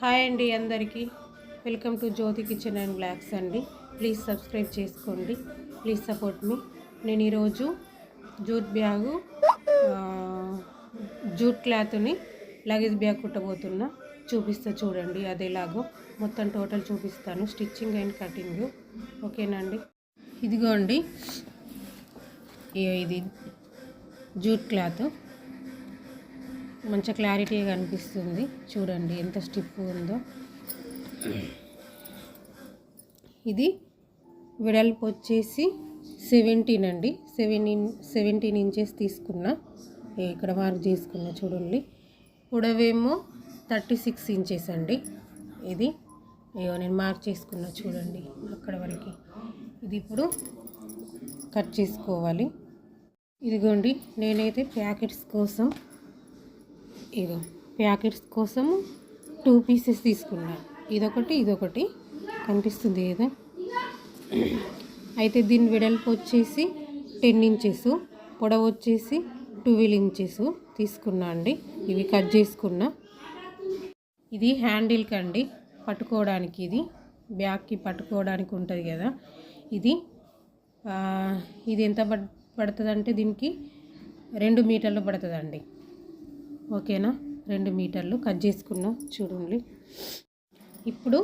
Hi అండి అందరికీ welcome to Jyothi kitchen and blogs అండి. ప్లీజ్ సబ్స్క్రైబ్ చేసుకోండి, ప్లీజ్ సపోర్ట్ మీ. నేను ఈరోజు జూట్ బ్యాగు జూట్ క్లాత్ని లగేజ్ బ్యాగ్ కుట్టబోతున్నా. చూపిస్తా చూడండి అది ఎలాగో మొత్తం టోటల్ చూపిస్తాను, స్టిచ్చింగ్ అండ్ కటింగ్. ఓకేనండి. ఇదిగోండి, ఇది జూట్ క్లాత్ మంచి క్లారిటీగా కనిపిస్తుంది. చూడండి ఎంత స్టిఫ్ ఉందో. ఇది వెడల్పు వచ్చేసి 17 అండి. 17 ఇంచెస్ తీసుకున్నా, ఇక్కడ మార్క్ చేసుకున్నా చూడండి. పొడవేమో 36 ఇంచెస్ అండి. ఇది నేను మార్క్ చేసుకున్నా చూడండి అక్కడ వరకు. ఇది ఇప్పుడు కట్ చేసుకోవాలి. ఇదిగోండి, నేనైతే ప్యాకెట్స్ కోసం 2 పీసెస్ తీసుకున్నా. ఇదొకటి కనిపిస్తుంది కదా. అయితే దీని వెడల్పు వచ్చేసి 10 ఇంచెస్, పొడవు వచ్చేసి 12 ఇంచెస్ తీసుకున్నా అండి. ఇవి కట్ చేసుకున్నా. ఇది హ్యాండిల్కి అండి, పట్టుకోవడానికి. ఇది బ్యాగ్కి పట్టుకోవడానికి ఉంటుంది కదా. ఇది ఎంత పడుతుంది అంటే దీనికి 2 మీటర్లు పడుతుందండి. ఓకేనా, 2 మీటర్లు కట్ చేసుకున్నా చూడండి. ఇప్పుడు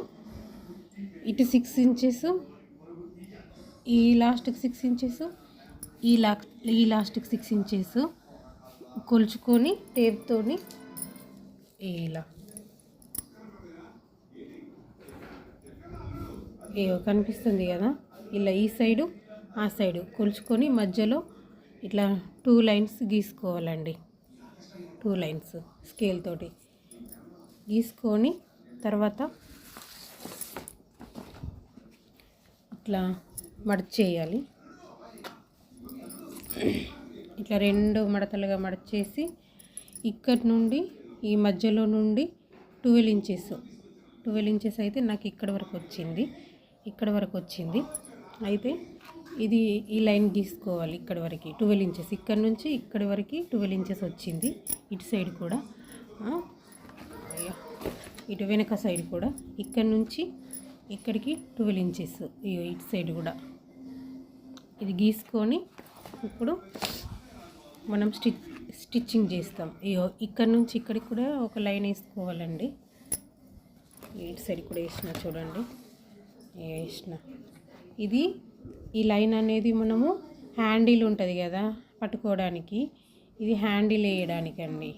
ఇటు 6 ఇంచెస్, ఈ లాస్ట్కి 6 ఇంచెస్, ఈ లాస్ట్కి 6 ఇంచెస్ కొలుచుకొని టేప్తోని ఇలా కనిపిస్తుంది కదా, ఇలా ఈ సైడు ఆ సైడు కొలుచుకొని మధ్యలో ఇట్లా 2 లైన్స్ గీసుకోవాలండి. 2 లైన్స్ స్కేల్ తోటి గీసుకొని తర్వాత ఇట్లా మడచేయాలి. ఇట్లా 2 మడతలుగా మడచేసి ఇక్కడి నుండి ఈ మధ్యలో నుండి 12 ఇంచెస్ అయితే నాకు ఇక్కడ వరకు వచ్చింది. అయితే ఇది ఈ లైన్ గీసుకోవాలి. ఇక్కడ వరకు 12 ఇంచెస్, ఇక్కడ నుంచి ఇక్కడి వరకు 12 ఇంచెస్ వచ్చింది. ఇటు సైడ్ కూడా, ఇటు వెనక సైడ్ కూడా ఇక్కడ నుంచి ఇక్కడికి 12 ఇంచెస్, ఇటు సైడ్ కూడా ఇది గీసుకొని ఇప్పుడు మనం స్టిచ్చింగ్ చేస్తాం. ఇక్కడ నుంచి ఇక్కడికి కూడా ఒక లైన్ వేసుకోవాలండి. ఇటు సైడ్ కూడా వేసిన చూడండి, ఇది ఈ లైన్ అనేది మనము హ్యాండిల్ ఉంటుంది కదా పట్టుకోవడానికి, ఇది హ్యాండిల్ వేయడానికి అండి.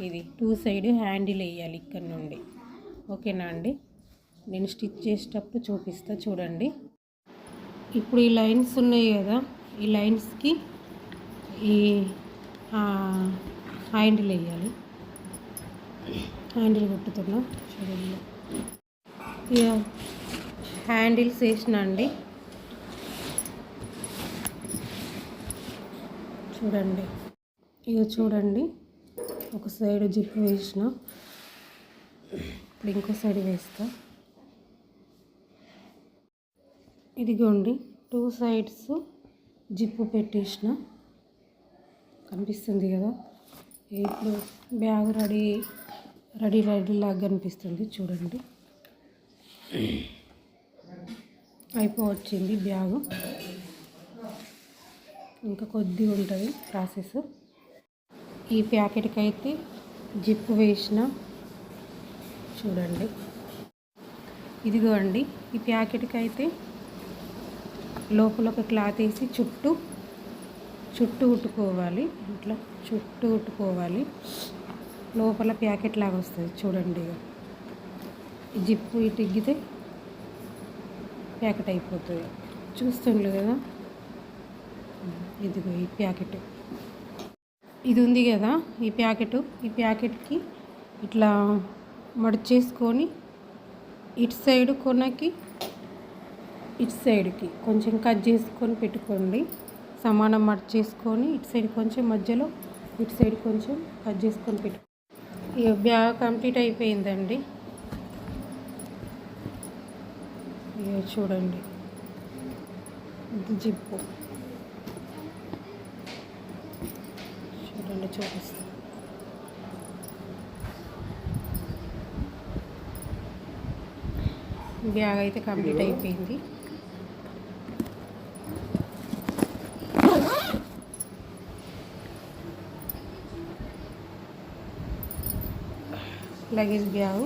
ఇది 2 సైడ్ హ్యాండిల్ వేయాలి ఇక్కడ నుండి. ఓకేనా అండి, నేను స్టిచ్ చేసేటప్పుడు చూపిస్తా చూడండి. ఇప్పుడు ఈ లైన్స్ ఉన్నాయి కదా, ఈ లైన్స్కి ఈ హ్యాండిల్ వేయాలి. హ్యాండిల్ కుట్టుతున్నా చూడండి. ఇక హ్యాండిల్స్ వేసిన అండి. చూడండి ఒక సైడ్ జిప్ వేసిన, ఇప్పుడు ఇంకో సైడ్ వేస్తా. ఇదిగోండి 2 సైడ్స్ జిప్పు పెట్టేసిన, కనిపిస్తుంది కదా. ఇప్పుడు బ్యాగ్ రెడీ లాగా కనిపిస్తుంది చూడండి. అయిపోవచ్చింది బ్యాగు, ఇంకా కొద్దిగా ఉంటుంది ప్రాసెస్. ఈ ప్యాకెట్కి అయితే జిప్పు వేసిన చూడండి. ఇదిగో అండి, ఈ ప్యాకెట్కి అయితే లోపల ఒక క్లాత్ వేసి చుట్టూ ఉట్టుకోవాలి. ఇట్లా చుట్టూ ఉట్టుకోవాలి. లోపల ప్యాకెట్ లాగా వస్తుంది చూడండి. ఈ జిప్పు ఇటు ఎగ్గితే ప్యాకెట్ అయిపోతుంది. చూస్తుండ్రు కదా, ఇదిగో ఈ ప్యాకెట్, ఇది ఉంది కదా ఈ ప్యాకెట్కి ఇట్లా మడిచేసుకొని ఇటు సైడ్ కొనకి ఇటు సైడ్కి కొంచెం కట్ చేసుకొని పెట్టుకోండి. సమానం మడిచేసుకొని ఇటు సైడ్ కొంచెం మధ్యలో, ఇటు సైడ్ కొంచెం కట్ చేసుకొని పెట్టుకోండి. ఇక బ్యాగ్ కంప్లీట్ అయిపోయిందండి. ఇక చూడండి, ఇది జిప్పు చూడండి, చూపిస్తాను. బ్యాగ్ అయితే కంప్లీట్ అయిపోయింది. Luggage bag